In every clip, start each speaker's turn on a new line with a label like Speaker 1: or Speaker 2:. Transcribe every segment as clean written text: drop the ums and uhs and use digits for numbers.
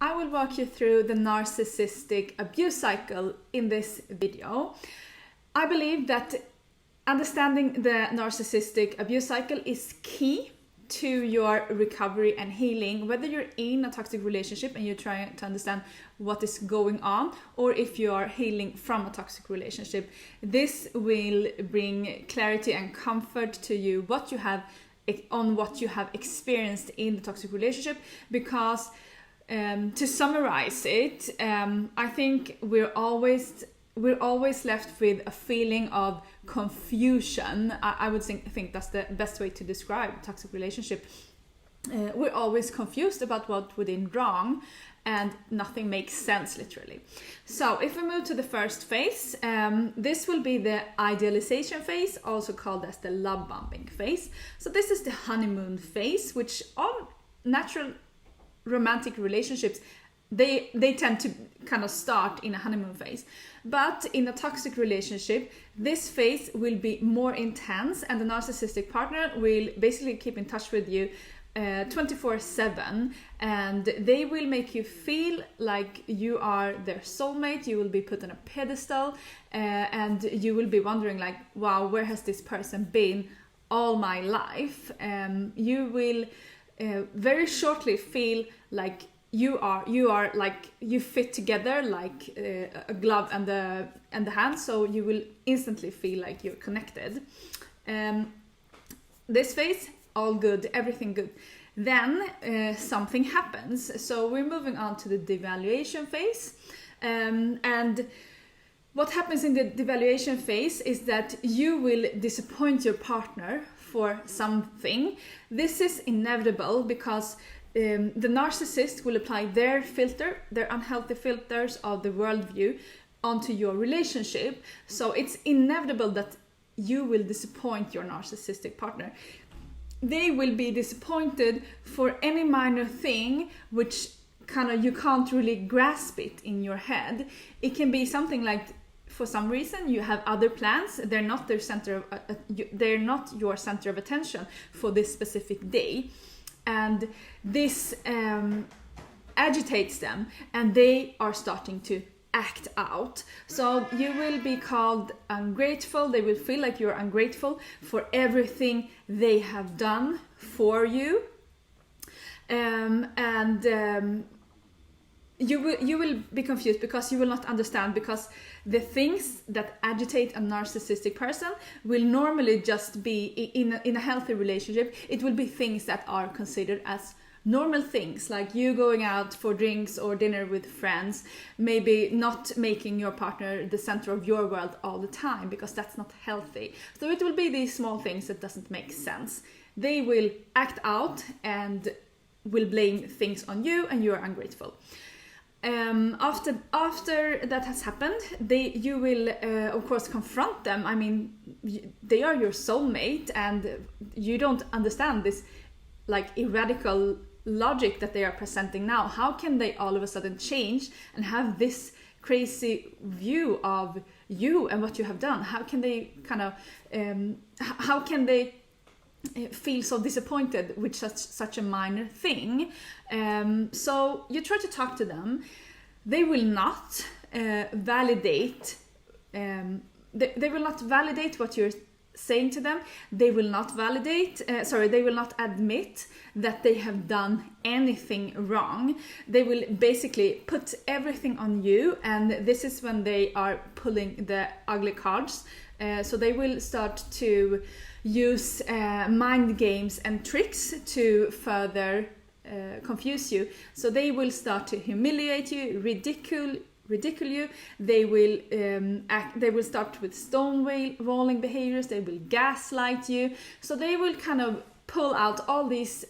Speaker 1: I will walk you through the narcissistic abuse cycle in this video. I believe that understanding the narcissistic abuse cycle is key to your recovery and healing, whether you're in a toxic relationship and you're trying to understand what is going on, or if you are healing from a toxic relationship. This will bring clarity and comfort to you what you have experienced in the toxic relationship, because to summarize it, I think we're always left with a feeling of confusion. I would think that's the best way to describe a toxic relationship. We're always confused about what we did wrong, and nothing makes sense, literally. So if we move to the first phase, this will be the idealization phase, also called as the love bombing phase. So this is the honeymoon phase, which all natural romantic relationships, they tend to kind of start in a honeymoon phase. But in a toxic relationship, this phase will be more intense, and the narcissistic partner will basically keep in touch with you 24/7, and they will make you feel like you are their soulmate. You will be put on a pedestal, and you will be wondering like, wow, where has this person been all my life? You will very shortly feel like you are like, you fit together like a glove and the hand, so you will instantly feel like you're connected. This phase, all good, everything good. Then something happens. So we're moving on to the devaluation phase. And what happens in the devaluation phase is that you will disappoint your partner for something. This is inevitable because the narcissist will apply their unhealthy filters of the worldview onto your relationship. So it's inevitable that you will disappoint your narcissistic partner. They will be disappointed for any minor thing which kind of you can't really grasp it in your head. It can be something like, for some reason you have other plans, they're not your center of attention for this specific day, and this agitates them, and they are starting to act out. So you will be called ungrateful. They will feel like you're ungrateful for everything they have done for you, you will be confused because you will not understand, because the things that agitate a narcissistic person will normally just be in a healthy relationship. It will be things that are considered as normal things, like you going out for drinks or dinner with friends, maybe not making your partner the center of your world all the time, because that's not healthy. So it will be these small things that doesn't make sense. They will act out and will blame things on you, and you are ungrateful. After that has happened, you will of course confront them. I mean, they are your soulmate, and you don't understand this like irradical logic that they are presenting now. How can they all of a sudden change and have this crazy view of you and what you have done? How can they feel so disappointed with such a minor thing? So you try to talk to them. They will not validate. They will not validate what you're saying to them. They will not they will not admit that they have done anything wrong. They will basically put everything on you, and this is when they are pulling the ugly cards. So they will start to use mind games and tricks to further confuse you. So they will start to humiliate you, ridicule you. They will start with stonewalling behaviors. They will gaslight you. So they will kind of pull out all these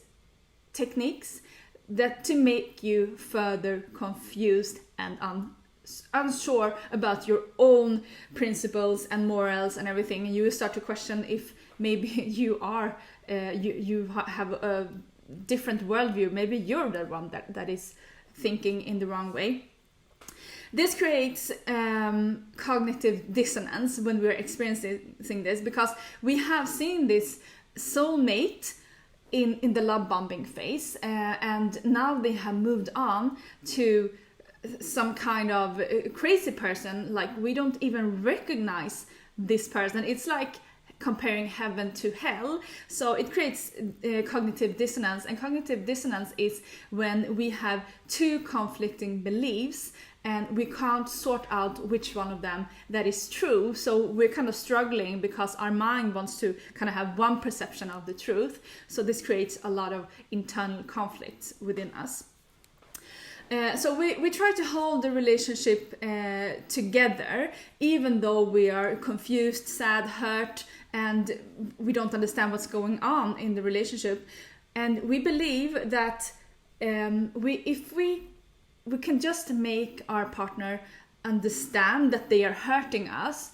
Speaker 1: techniques that to make you further confused and unsure about your own principles and morals and everything. And you will start to question if maybe you are you have a different worldview. Maybe you're the one that is thinking in the wrong way. This creates cognitive dissonance when we're experiencing this, because we have seen this soulmate in the love bombing phase, and now they have moved on to some kind of crazy person. Like, we don't even recognize this person. It's like comparing heaven to hell. So it creates cognitive dissonance, and cognitive dissonance is when we have two conflicting beliefs and we can't sort out which one of them that is true. So we're kind of struggling because our mind wants to kind of have one perception of the truth. So this creates a lot of internal conflicts within us. So we try to hold the relationship together, even though we are confused, sad, hurt, and we don't understand what's going on in the relationship. And we believe that if we can just make our partner understand that they are hurting us,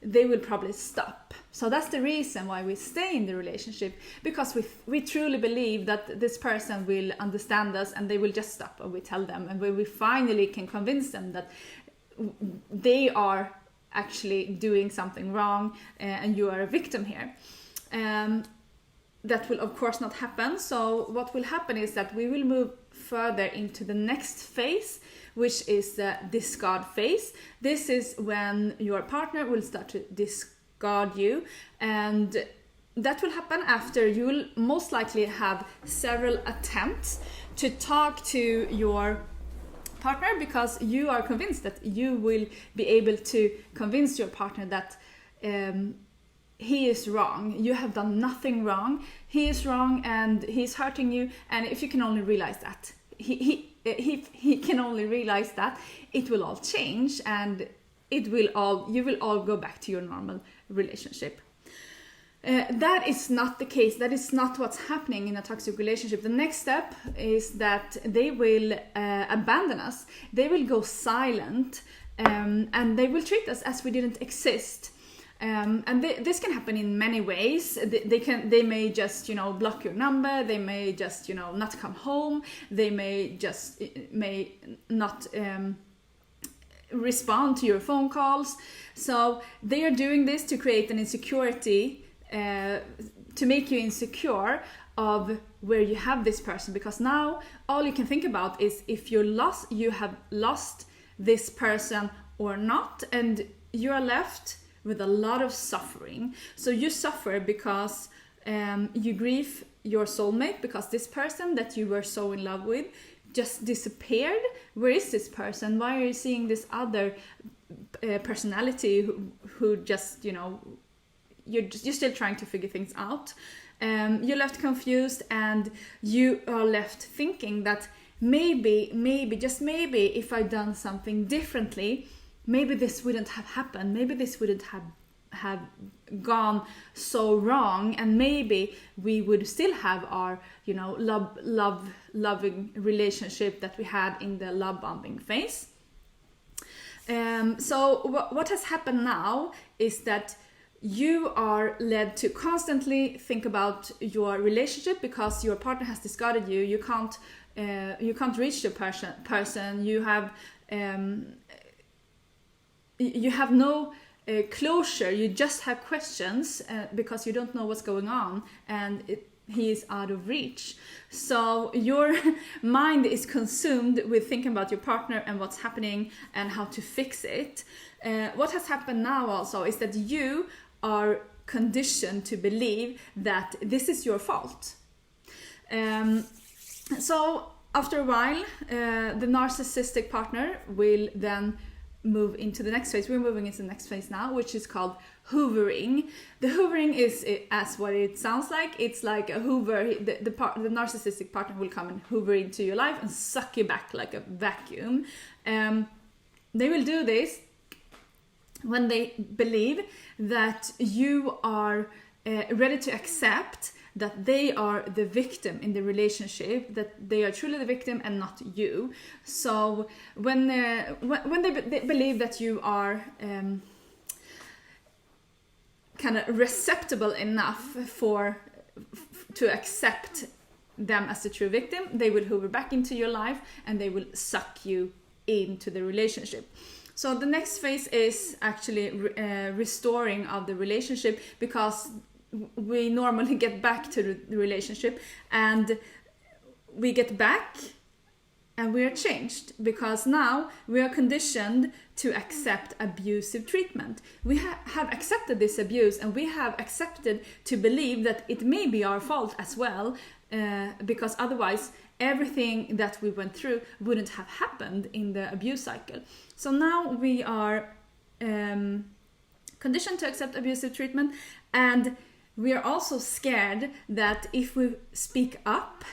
Speaker 1: they will probably stop. So that's the reason why we stay in the relationship, because we truly believe that this person will understand us and they will just stop when we tell them, and when we finally can convince them that they are actually doing something wrong and you are a victim here. That will of course not happen. So what will happen is that we will move further into the next phase, which is the discard phase. This is when your partner will start to discard you, and that will happen after you will most likely have several attempts to talk to your partner, because you are convinced that you will be able to convince your partner that he is wrong. You have done nothing wrong. He is wrong and he's hurting you. And if you can only realize that, he can only realize that, it will all change and you will all go back to your normal relationship. That is not the case. That is not what's happening in a toxic relationship. The next step is that they will abandon us. They will go silent, and they will treat us as we didn't exist. And this can happen in many ways. They may just block your number. They may just not come home. They may not respond to your phone calls. So they are doing this to create an insecurity, to make you insecure of where you have this person, because now all you can think about is if you have lost this person or not, and you are left with a lot of suffering. So you suffer because you grieve your soulmate, because this person that you were so in love with just disappeared. Where is this person? Why are you seeing this other personality who just you're still trying to figure things out? You're left confused, and you are left thinking that maybe just maybe if I'd done something differently, maybe this wouldn't have happened. Maybe this wouldn't have gone so wrong, and maybe we would still have our loving relationship that we had in the love bombing phase. So what has happened now is that you are led to constantly think about your relationship, because your partner has discarded you. You can't reach the person. You have no closure. You just have questions because you don't know what's going on, and he is out of reach. So your mind is consumed with thinking about your partner and what's happening and how to fix it. What has happened now also is that you are conditioned to believe that this is your fault. So after a while, the narcissistic partner will then move into the next phase. We're moving into the next phase now, which is called hoovering. The hoovering is, as what it sounds like, it's like a hoover. The narcissistic partner will come and hoover into your life and suck you back like a vacuum. They will do this when they believe that you are ready to accept that they are the victim in the relationship, that they are truly the victim and not you. So when they believe that you are kind of receptible enough to accept them as the true victim, they will hoover back into your life and they will suck you into the relationship. So the next phase is actually restoring of the relationship, because we normally get back to the relationship, and we get back and we are changed because now we are conditioned to accept abusive treatment. We have accepted this abuse, and we have accepted to believe that it may be our fault as well, because otherwise everything that we went through wouldn't have happened in the abuse cycle. So now we are conditioned to accept abusive treatment, and we are also scared that if we speak up,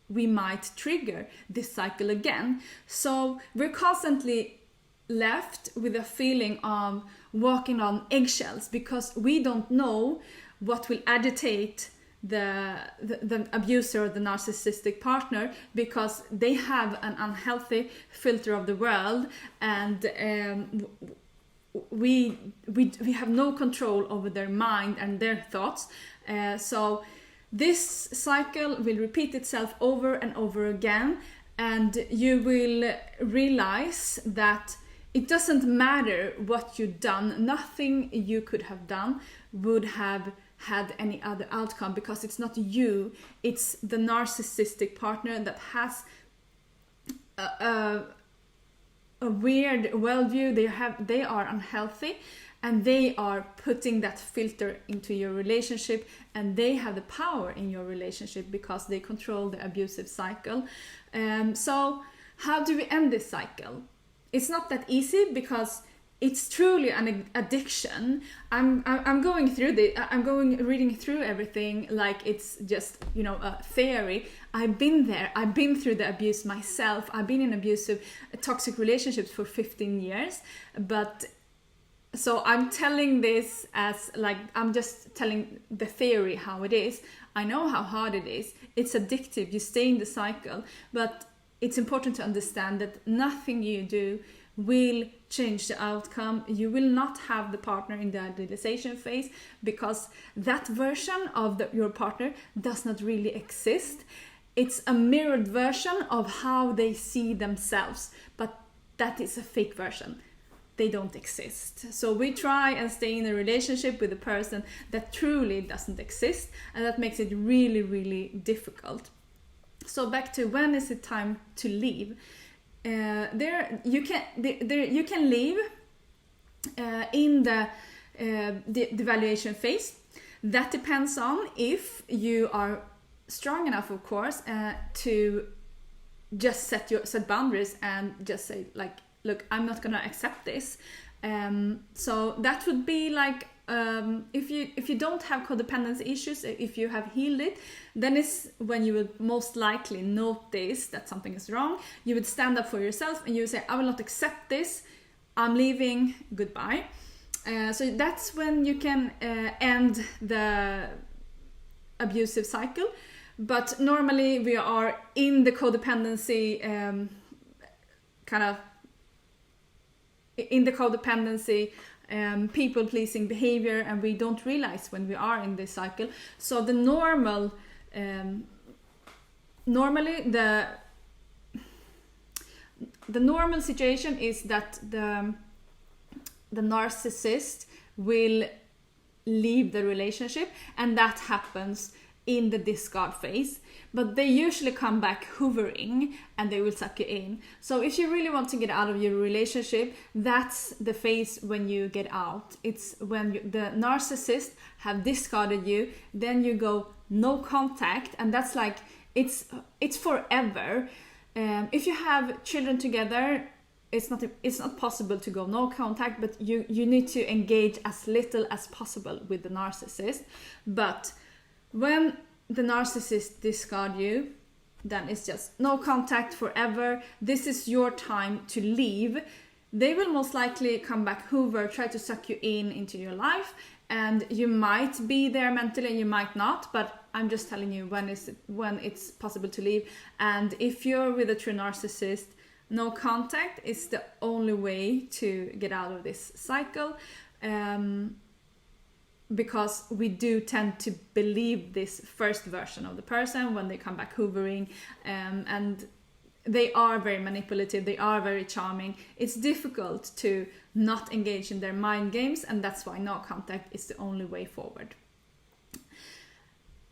Speaker 1: we might trigger this cycle again. So we're constantly left with a feeling of walking on eggshells because we don't know what will agitate the abuser or the narcissistic partner, because they have an unhealthy filter of the world, and we have no control over their mind and their thoughts. So this cycle will repeat itself over and over again, and you will realize that it doesn't matter what you've done. Nothing you could have done would have had any other outcome, because it's not you, it's the narcissistic partner that has a weird worldview. They are unhealthy, and they are putting that filter into your relationship, and they have the power in your relationship because they control the abusive cycle. So how do we end this cycle? It's not that easy, because it's truly an addiction. I'm going through this. Reading through everything like it's just, a theory. I've been there. I've been through the abuse myself. I've been in abusive, toxic relationships for 15 years. But so I'm telling this as like, I'm just telling the theory how it is. I know how hard it is. It's addictive. You stay in the cycle. But it's important to understand that nothing you do will change the outcome. You will not have the partner in the idealization phase, because that version of your partner does not really exist. It's a mirrored version of how they see themselves, but that is a fake version. They don't exist. So we try and stay in a relationship with a person that truly doesn't exist, and that makes it really, really difficult. So back to, when is it time to leave? You can leave in the devaluation phase. That depends on if you are strong enough, of course, to just set boundaries and just say, like, look, I'm not gonna accept this. So that would be like, if you don't have codependency issues, if you have healed it, then it's when you would most likely notice that something is wrong. You would stand up for yourself and you would say, I will not accept this, I'm leaving, goodbye. So that's when you can end the abusive cycle. But normally we are in the codependency people-pleasing behavior, and we don't realize when we are in this cycle. So the normally the normal situation is that the narcissist will leave the relationship, and that happens in the discard phase. But they usually come back hoovering, and they will suck you in. So if you really want to get out of your relationship, that's the phase when you get out. It's when the narcissist have discarded you, then you go no contact, and that's like, it's forever. If you have children together, it's not possible to go no contact, but you need to engage as little as possible with the narcissist. But when the narcissist discard you, then it's just no contact forever. This is your time to leave. They will most likely come back hoover, try to suck you into your life, and you might be there mentally and you might not, but I'm just telling you when it's possible to leave. And if you're with a true narcissist, no contact is the only way to get out of this cycle. Because we do tend to believe this first version of the person when they come back hoovering, and they are very manipulative, they are very charming. It's difficult to not engage in their mind games, and that's why no contact is the only way forward.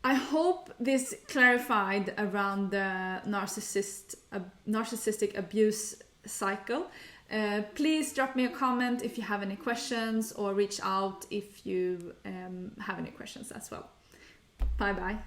Speaker 1: I hope this clarified around the narcissistic abuse cycle. Please drop me a comment if you have any questions, or reach out if you have any questions as well. Bye bye.